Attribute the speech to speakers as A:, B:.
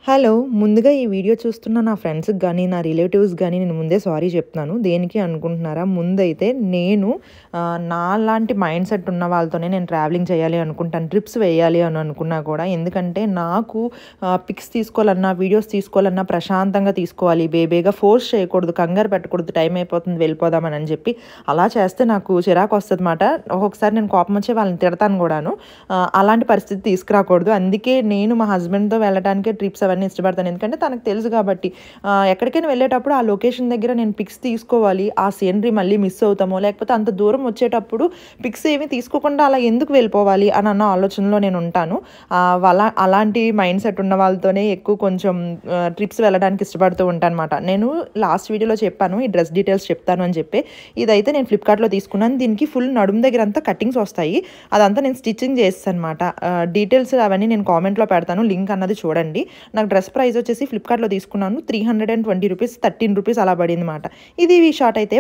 A: Hello! ముందుగా ఈ video చూస్తున్న నా ఫ్రెండ్స్‌కి గానీ, నా రిలేటివ్స్ గానీ నేను ముందే సారీ చెప్తున్నాను. దేనికి అనుకుంటున్నారా? ముందైతే నేను నాలాంటి మైండ్ సెట్ ఉన్న వాళ్ళతోనే నేను ట్రావెలింగ్ చేయాలి అనుకుంటాను. ట్రిప్స్ వేయాలి అని అనుకున్నా కూడా. ఎందుకంటే నాకు పిక్స్ తీసుకోవాలన్నా, వీడియోస్ తీసుకోవాలన్నా ప్రశాంతంగా తీసుకోవాలి. బేగా ఫోర్స్ చేయకూడదు, కంగారు పెట్టకూడదు. టైం అయిపోతుంది వెళ్ళిపోదామని అని చెప్పి. అలా చేస్తే నాకు చిరాకొస్తదనమాట. ఒక్కొక్కసారి నేను కోపం వచ్చి వాళ్ళని తిడతాను గూడాను. అలాంటి పరిస్థితి తీసుకురాకూడదు. అందుకే నేను మా హస్బెండ్‌తో వెళ్ళటానికే ట్రిప్స్ అవన్నీ ఇష్టపడతాను. ఎందుకంటే తనకు తెలుసు కాబట్టి ఎక్కడికైనా వెళ్ళేటప్పుడు ఆ లొకేషన్ దగ్గర నేను పిక్స్ తీసుకోవాలి. ఆ సీనరీ మళ్ళీ మిస్ అవుతామో, లేకపోతే అంత దూరం వచ్చేటప్పుడు పిక్స్ ఏమి తీసుకోకుండా అలా ఎందుకు వెళ్ళిపోవాలి అని అన్న ఆలోచనలో నేను ఉంటాను. అలాంటి మైండ్ సెట్ ఉన్న వాళ్ళతోనే ఎక్కువ కొంచెం ట్రిప్స్ వెళ్ళడానికి ఇష్టపడుతూ ఉంటానన్నమాట. నేను లాస్ట్ వీడియోలో చెప్పాను ఈ డ్రెస్ డీటెయిల్స్ చెప్తాను అని చెప్పి. ఇదైతే నేను ఫ్లిప్‌కార్ట్‌లో తీసుకున్నాను. దీనికి ఫుల్ నడుము దగ్గర అంతా కటింగ్స్ వస్తాయి. అదంతా నేను స్టిచ్చింగ్ చేసేసానన్నమాట. డీటెయిల్స్ అవన్నీ నేను కామెంట్‌లో పెడతాను. లింక్ అన్నది చూడండి. నాకు డ్రెస్ ప్రైస్ వచ్చేసి ఫ్లిప్‌కార్ట్‌లో తీసుకున్నాను. రూ. 320 రూ. 13 అలా పడిందన్నమాట. ఇది ఈ షార్ట్ అయితే